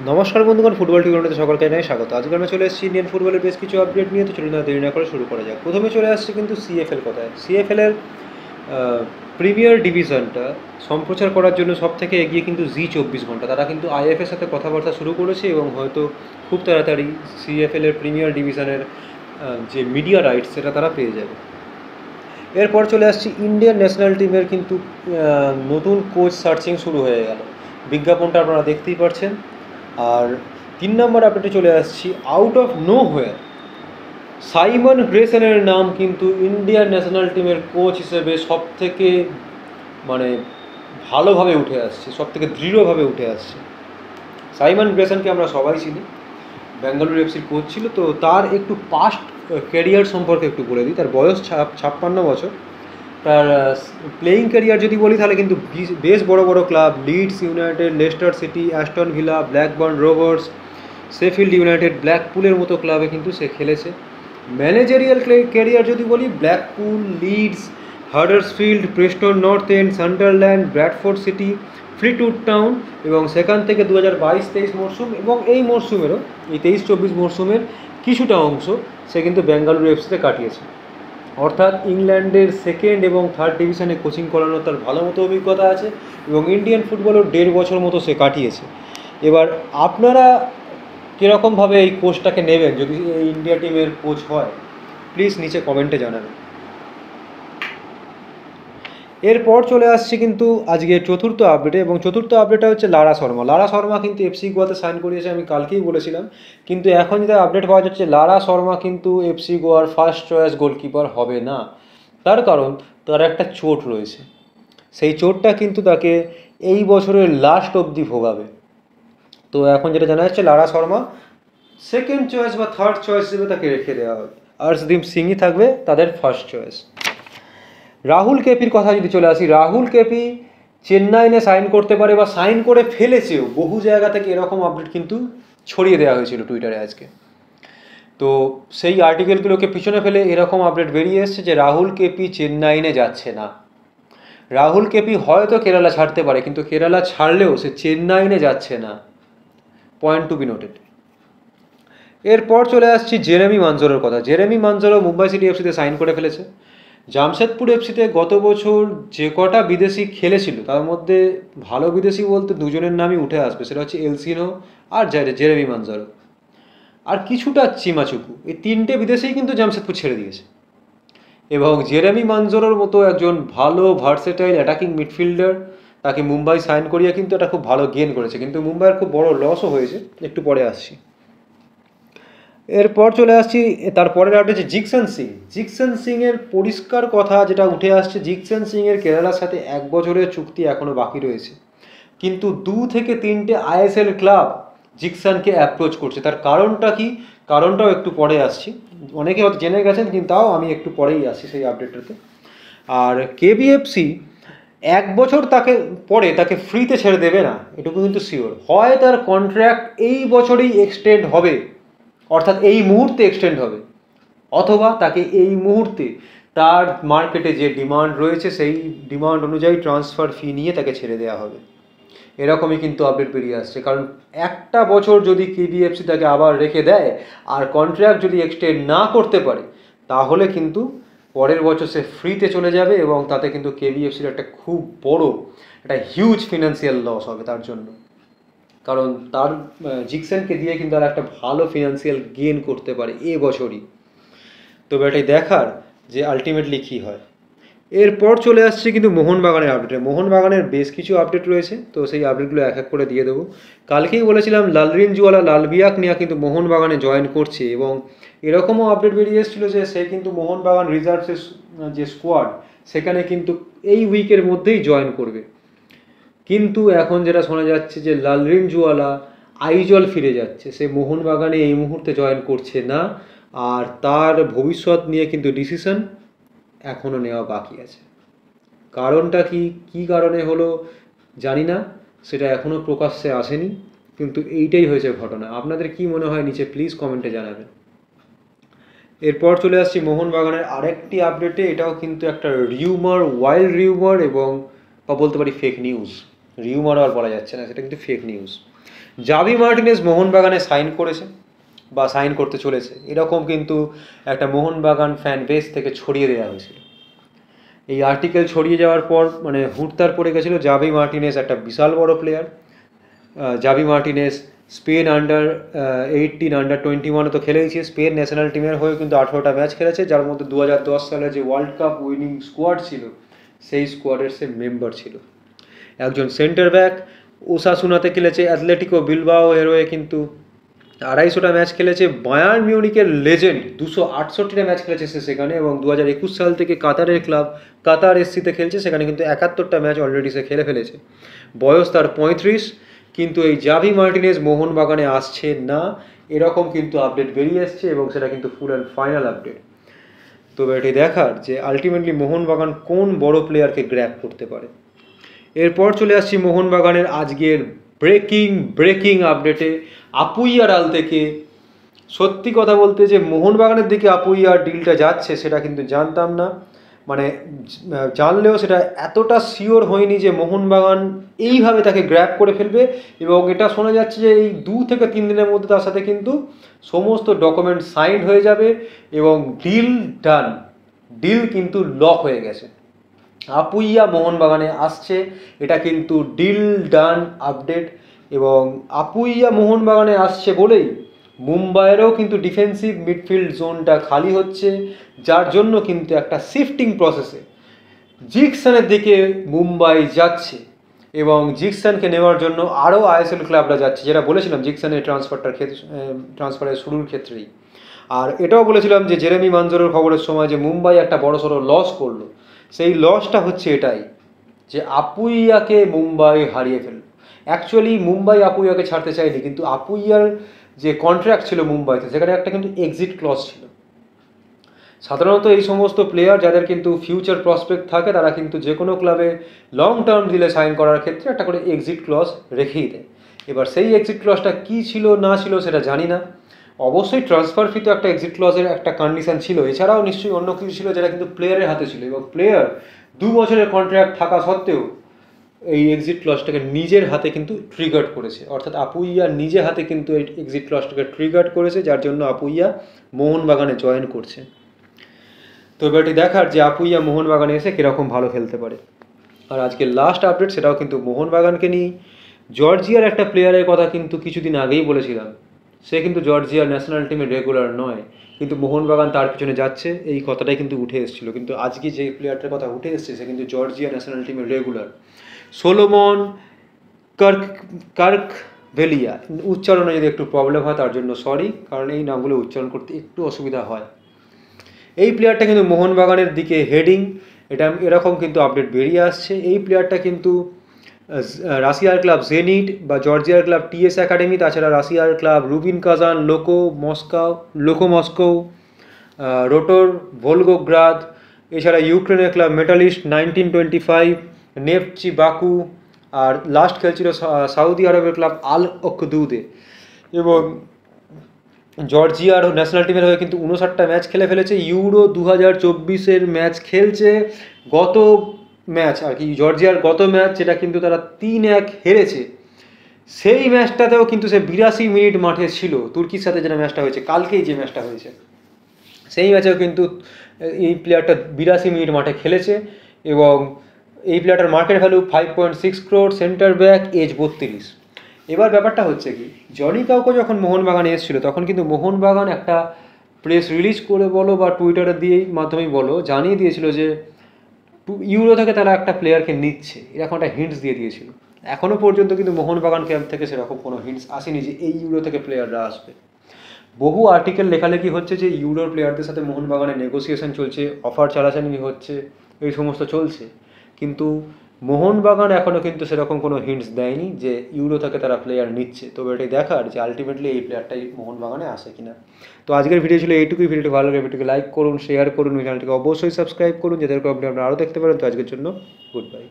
নমস্কার বন্ধুগণ, ফুটবল টিভিতে সকলকে জানাই স্বাগত। আজকে আমরা চলে এসেছি ইন্ডিয়ান ফুটবলের বেশ কিছু আপডেট নিয়ে। তো চলুন না দেরি না করে শুরু করা যাক। প্রথমে চলে আসছে কিন্তু সিএফএল কথায়। সিএফএলের প্রিমিয়ার ডিভিশনটা সম্প্রচার করার জন্য সব থেকে এগিয়ে কিন্তু জি 24 ঘন্টা। তারা কিন্তু আইএফের সাথে কথাবার্তা শুরু করেছে এবং হয়তো খুব তাড়াতাড়ি সিএফএলের প্রিমিয়ার ডিভিশনের যে মিডিয়া রাইটস সেটা তারা পেয়ে যাবে। এরপর চলে আসছি ইন্ডিয়ান ন্যাশনাল টিমের কিন্তু নতুন কোচ সার্চিং শুরু হয়ে গেল। বিজ্ঞাপনটা আপনারা দেখতেই পাচ্ছেন। আর 3 নম্বর আপডেটে চলে আসছি, out of nowhere Simon গ্রেসনের নাম কিন্তু ইন্ডিয়ান ন্যাশনাল টিমের কোচ হিসেবে সব থেকে মানে ভালোভাবে উঠে আসছে, সব থেকে দৃঢ়ভাবে উঠে আসছে। সাইমন গ্রেসনকে আমরা সবাই চিনি, বেঙ্গালুরু এফসির কোচ ছিল। তো তার একটু পাস্ট ক্যারিয়ার সম্পর্কে একটু বলে দিই। তার বয়স 56 বছর। তার প্লেয়িং ক্যারিয়ার যদি বলি তাহলে কিন্তু বেশ বড় বড় club, Leeds United, Leicester City, Aston Villa, Blackburn Rovers, Sheffield United, ব্ল্যাকপুলের মতো ক্লাবে কিন্তু সে খেলেছে। ম্যানেজারিয়াল ক্যারিয়ার যদি বলি, Blackpool, Leeds, Huddersfield, Preston North End, Sunderland, Bradford City, Fleetwood Town, এবং সেখান থেকে 2022-23 মরশুম এবং এই মরশুমেরও, এই 23-24 মরশুমের কিছুটা অংশ সে কিন্তু বেঙ্গালুরু এফসিতে কাটিয়েছে। অর্থাৎ ইংল্যান্ডের সেকেন্ড এবং থার্ড ডিভিশনে কোচিং করানোর তার ভালো মতো অভিজ্ঞতা আছে এবং ইন্ডিয়ান ফুটবলও 1.5 বছর মতো সে কাটিয়েছে। এবার আপনারা কীরকমভাবে এই কোচটাকে নেবেন যদি এই ইন্ডিয়া টিমের কোচ হয়, প্লিজ নিচে কমেন্টে জানাবেন। এরপর চলে আসছে কিন্তু আজকে চতুর্থ আপডেটে, এবং চতুর্থ আপডেটটা হচ্ছে লারা শর্মা। লারা শর্মা কিন্তু এফসি গোয়াতে সাইন করিয়েছে, আমি কালকেই বলেছিলাম। কিন্তু এখন যেটা আপডেট পাওয়া যাচ্ছে, লারা শর্মা কিন্তু এফসি গোয়ার ফার্স্ট চয়েস গোলকিপার হবে না। তার কারণ তার একটা চোট রয়েছে। সেই চোটটা কিন্তু তাকে এই বছরের লাস্ট অবধি ভোগাবে। তো এখন যেটা জানা যাচ্ছে, লারা শর্মা সেকেন্ড চয়েস বা থার্ড চয়েস হিসেবে তাকে রেখে দেওয়া হবে। হর্ষদীপ সিংই থাকবে তাদের ফার্স্ট চয়েস। রাহুল কেপির কথা যদি চলে আসি, রাহুল কেপি চেন্নাইনে সাইন করতে পারে বা সাইন করে ফেলেছেও। বহু জায়গা থেকে এরকম আপডেট কিন্তু ছড়িয়ে দেওয়া হয়েছিল টুইটারে আজকে। তো সেই আর্টিকেলগুলোকে পিছনে ফেলে এরকম আপডেট বেরিয়ে এসছে যে রাহুল কেপি চেন্নাইনে যাচ্ছে না। রাহুল কেপি হয়তো কেরালা ছাড়তে পারে, কিন্তু কেরালা ছাড়লেও সে চেন্নাইনে যাচ্ছে না। Point to be noted. এরপর চলে আসছি জেরেমি মানজোরের কথা। জেরেমি মানজোরও মুম্বাই সিটি এফসিতে সাইন করে ফেলেছে। জামশেদপুর এফসিতে গত বছর যে কটা বিদেশি খেলেছিল তার মধ্যে ভালো বিদেশি বলতে দুজনের নামই উঠে আসবে, সেটা হচ্ছে এলসিনো আর জেরেমি মানজোরো আর কিছুটা চিমাচুকু। এই 3টে বিদেশিই কিন্তু জামশেদপুর ছেড়ে দিয়েছে। এবং জেরেমি মানজোরোর মতো একজন ভালো ভার্সেটাইল অ্যাটাকিং মিডফিল্ডার তাকে মুম্বাই সাইন করিয়ে কিন্তু এটা খুব ভালো গেন করেছে, কিন্তু মুম্বাইয়ের খুব বড় লসও হয়েছে, একটু পরে আসছি। এরপর চলে আসছি তারপরের আপডেট হচ্ছে জিকসন সিং। জিকসন সিংয়ের পরিষ্কার কথা যেটা উঠে আসছে, জিকসন সিংয়ের কেরালার সাথে 1 বছরের চুক্তি এখনও বাকি রয়েছে, কিন্তু 2 থেকে 3টে আইএসএল ক্লাব জিকসনকে অ্যাপ্রোচ করছে। তার কারণটা কি, কারণটাও একটু পরে আসছি। অনেকে হয়তো জেনে গেছেন, কিন্তু তাও আমি একটু পরেই আসছি সেই আপডেটটাতে। আর কেবিএফসি 1 বছর তাকে ফ্রিতে ছেড়ে দেবে না, এটুকু কিন্তু শিওর। হয় তার কন্ট্রাক্ট এই বছরেই এক্সটেন্ড হবে, অর্থাৎ এই মুহূর্তে এক্সটেন্ড হবে, অথবা তাকে এই মুহূর্তে তার মার্কেটে যে ডিমান্ড রয়েছে সেই ডিমান্ড অনুযায়ী ট্রান্সফার ফি নিয়ে তাকে ছেড়ে দেওয়া হবে। এরকমই কিন্তু আপডেট বেরিয়ে আসছে। কারণ 1টা বছর যদি কেবিএফসি তাকে আবার রেখে দেয় আর কন্ট্রাক্ট যদি এক্সটেন্ড না করতে পারে, তাহলে কিন্তু পরের বছর সে ফ্রিতে চলে যাবে এবং তাতে কিন্তু কেবিএফসির একটা খুব বড় একটা হিউজ ফিনান্সিয়াল লস হবে তার জন্য। কারণ তার জিকসেনকে দিয়ে কিন্তু আর একটা ভালো ফিনান্সিয়াল গেন করতে পারে এ বছরই। তবে এটাই দেখার যে আলটিমেটলি কী হয়। এরপর চলে আসছে কিন্তু মোহনবাগানের আপডেটে। মোহনবাগানের বেশ কিছু আপডেট রয়েছে, তো সেই আপডেটগুলো এক এক করে দিয়ে দেবো। কালকেই বলেছিলাম লালরিনজুয়ালা লালবিয়াক নিয়া কিন্তু মোহনবাগানে জয়েন করছে, এবং এরকমও আপডেট বেরিয়ে এসেছিলো যে সে কিন্তু মোহনবাগান রিজার্ভসের যে স্কোয়াড সেখানে কিন্তু এই উইকের মধ্যেই জয়েন করবে। কিন্তু এখন যেটা শোনা যাচ্ছে যে লালরিনজুয়ালা আইজল ফিরে যাচ্ছে, সে মোহনবাগানে এই মুহূর্তে জয়েন করছে না। আর তার ভবিষ্যৎ নিয়ে কিন্তু ডিসিশন এখনও নেওয়া বাকি আছে। কারণটা কী কারণে হলো জানি না, সেটা এখনও প্রকাশ্যে আসেনি, কিন্তু এইটাই হয়েছে ঘটনা। আপনাদের কি মনে হয় নিচে প্লিজ কমেন্টে জানাবেন। এরপর চলে আসছি মোহনবাগানের আরেকটি আপডেটে। এটাও কিন্তু একটা রিউমার, ওয়াইল্ড রিউমার, এবং বা বলতে পারি ফেক নিউজ। রিউমার আর বলা যাচ্ছে না, সেটা কিন্তু ফেক নিউজ। জাভি মার্টিনেজ মোহনবাগানে সাইন করেছে বা সাইন করতে চলেছে, এরকম কিন্তু একটা মোহনবাগান ফ্যান বেস থেকে ছড়িয়ে দেওয়া হয়েছিল। এই আর্টিকেল ছড়িয়ে যাওয়ার পর মানে হুড়তাড় পড়ে গেছিলো। জাভি মার্টিনেজ একটা বিশাল বড় player. Xavi Martinez Spain under 18 under 21 তো খেলেইছে, স্পেন ন্যাশনাল টিমের হয়ে কিন্তু 18টা ম্যাচ খেলেছে, যার মধ্যে 2010 সালে যে ওয়ার্ল্ড কাপ উইনিং স্কোয়াড ছিল সেই স্কোয়াডের সে মেম্বার ছিল। একজন সেন্টার ব্যাক, ওসাসুনাতে খেলেছে, অ্যাথলেটিকো বিলবাও এর হয়ে কিন্তু 250টা ম্যাচ খেলেছে। বায়ার্ন মিউনিকের লেজেন্ড 268টা ম্যাচ খেলেছে সে সেখানে, এবং 2021 সাল থেকে কাতারের ক্লাব কাতার এসসিতে খেলছে, সেখানে কিন্তু 71টা ম্যাচ অলরেডি সে খেলে ফেলেছে। বয়স তার 35, কিন্তু এই জাভি মার্টিনেজ মোহনবাগানে আসছে না, এরকম কিন্তু আপডেট বেরিয়ে এসছে, এবং সেটা কিন্তু ফুল অ্যান্ড ফাইনাল আপডেট। তবে এটি দেখার যে আলটিমেটলি মোহনবাগান কোন বড় প্লেয়ারকে গ্র্যাব করতে পারে। এরপর চলে আসছি মোহনবাগানের আজকের ব্রেকিং আপডেটে। আপুইয়ার থেকে সত্যি কথা বলতে যে মোহনবাগানের দিকে আপুইয়ার ডিলটা যাচ্ছে সেটা কিন্তু জানতাম না, মানে জানলেও সেটা এতটা শিওর হয়নি যে মোহনবাগান এইভাবে তাকে গ্র্যাব করে ফেলবে। এবং এটা শোনা যাচ্ছে যে এই 2 থেকে 3 দিনের মধ্যে তার সাথে কিন্তু সমস্ত ডকুমেন্ট সাইন হয়ে যাবে এবং ডিল কিন্তু লক হয়ে গেছে। আপুইয়া মোহনবাগানে আসছে, এটা কিন্তু ডিল ডান আপডেট। এবং আপুইয়া মোহনবাগানে আসছে বলেই মুম্বাইয়েরও কিন্তু ডিফেন্সিভ মিডফিল্ড জোনটা খালি হচ্ছে, যার জন্য কিন্তু একটা শিফটিং প্রসেসে জিকসনের দিকে মুম্বাই যাচ্ছে, এবং জিকসনকে নেওয়ার জন্য আরও আইএসএল ক্লাবরা যাচ্ছে, যেটা বলেছিলাম জিকসনের ট্রান্সফারের শুরুর ক্ষেত্রেই। আর এটাও বলেছিলাম যে জেরেমি মানজোরের খবরের সময় যে মুম্বাই একটা বড়সড় লস করলো, সেই লসটা হচ্ছে এটাই যে আপুইয়াকে মুম্বাই হারিয়ে ফেলল। অ্যাকচুয়ালি মুম্বাই আপুইয়াকে ছাড়তে চায়নি, কিন্তু আপুইয়ার যে কন্ট্রাক্ট ছিল মুম্বাইতে সেখানে একটা কিন্তু এক্সিট ক্লজ ছিল। সাধারণত এই সমস্ত প্লেয়ার যাদের কিন্তু ফিউচার প্রসপেক্ট থাকে তারা কিন্তু যে কোনো ক্লাবে লং টার্ম ডিলে সাইন করার ক্ষেত্রে একটা করে এক্সিট ক্লজ রেখেই দেয়। এবার সেই এক্সিট ক্লজটা কী ছিল না ছিল সেটা জানি না। অবশ্যই ট্রান্সফার ফিতে একটা এক্সিট ক্লজের একটা কন্ডিশন ছিল, এছাড়াও নিশ্চয়ই অন্য কিছু ছিল যেটা কিন্তু প্লেয়ারের হাতে ছিল, এবং প্লেয়ার 2 বছরের কন্ট্রাক্ট থাকা সত্ত্বেও এই এক্সিট ক্লজটাকে নিজের হাতে কিন্তু ট্রিগার করেছে, অর্থাৎ আপুইয়া নিজে হাতে কিন্তু এই এক্সিট ক্লজটাকে ট্রিগার করেছে, যার জন্য আপুইয়া মোহনবাগানে জয়েন করছে। তো এবার এটি দেখার যে আপুইয়া মোহনবাগানে এসে কীরকম ভালো খেলতে পারে। আর আজকে লাস্ট আপডেট সেটাও কিন্তু মোহনবাগানকে নিয়ে। জর্জিয়ার একটা প্লেয়ারের কথা কিন্তু কিছুদিন আগেই বলেছিলাম, সে কিন্তু জর্জিয়ার ন্যাশনাল টিমের রেগুলার নয়, কিন্তু মোহনবাগান তার পিছনে যাচ্ছে, এই কথাটাই কিন্তু উঠে এসেছিলো। কিন্তু আজকে যে প্লেয়ারটার কথা উঠে এসছে সে কিন্তু জর্জিয়া ন্যাশনাল টিমের রেগুলার, সোলোমন কার্কভেলিয়া। উচ্চারণে যদি একটু প্রবলেম হয় তার জন্য সরি, কারণ এই নামগুলো উচ্চারণ করতে একটু অসুবিধা হয়। এই প্লেয়ারটা কিন্তু মোহনবাগানের দিকে হেডিং, এটা এরকম কিন্তু আপডেট বেরিয়ে আসছে। এই প্লেয়ারটা কিন্তু রাশিয়ার ক্লাব জেনিট বা জর্জিয়ার ক্লাব টিএস একাডেমি, তাছাড়া রাশিয়ার ক্লাব রুবিন কাজান, লোকো মস্কো, রোটর ভোলগোগ্রাদ, এছাড়া ইউক্রেনের ক্লাব মেটালিস্ট 1925, নেফচি বাকু, আর লাস্ট খেলছিল সৌদি আরবের ক্লাব আল অকদুদে। এবং জর্জিয়ার ন্যাশনাল টিমের হয়ে কিন্তু 59টা ম্যাচ খেলে ফেলেছে, ইউরো 2024 ম্যাচ খেলছে। গত ম্যাচ আর কি জর্জিয়ার গত ম্যাচ যেটা কিন্তু তারা 3-1 হেরেছে, সেই ম্যাচটাতেও কিন্তু সে 82 মিনিট মাঠে ছিল। তুর্কির সাথে যেটা ম্যাচটা হয়েছে কালকেই, যে ম্যাচটা হয়েছে সেই ম্যাচেও কিন্তু এই প্লেয়ারটা 82 মিনিট মাঠে খেলেছে, এবং এই প্লেয়ারটার market value 5.6 crore, centre back, age 32। এবার ব্যাপারটা হচ্ছে কি, জনি কাউকে যখন মোহনবাগানে এসেছিল তখন কিন্তু মোহনবাগান একটা প্রেস রিলিজ করে বলো বা টুইটারে দিয়েই মাধ্যমেই বলো জানিয়ে দিয়েছিল যে ইউরো থেকে তারা একটা প্লেয়ারকে নিচ্ছে, এরকম একটা হিন্টস দিয়ে দিয়েছিল। এখনও পর্যন্ত কিন্তু মোহনবাগান ক্যাম্প থেকে সেরকম কোনো হিন্টস আসেনি যে এই ইউরো থেকে প্লেয়াররা আসবে। বহু আর্টিকেল লেখালেখি হচ্ছে যে ইউরোর প্লেয়ারদের সাথে মোহনবাগানের নেগোসিয়েশন চলছে, অফার চালাচালি হচ্ছে, এই সমস্ত চলছে, কিন্তু মোহনবাগান এখনও কিন্তু সেরকম কোনো হিন্টস দেয়নি যে ইউরো থেকে তারা প্লেয়ার নিচ্ছে। তবে এটাই দেখার যে আলটিমেটলি এই প্লেয়ারটাই মোহনবাগানে আসে কিনা। তো আজকের ভিডিও ছিল এইটুকুই। ভিডিওটি ভালো লাগে ভিডিওকে লাইক করুন, শেয়ার করুন, চ্যানেলটিকে অবশ্যই সাবস্ক্রাইব করুন যাতে করে আপনি আরও দেখতে পারেন। তো আজকের জন্য গুড বাই।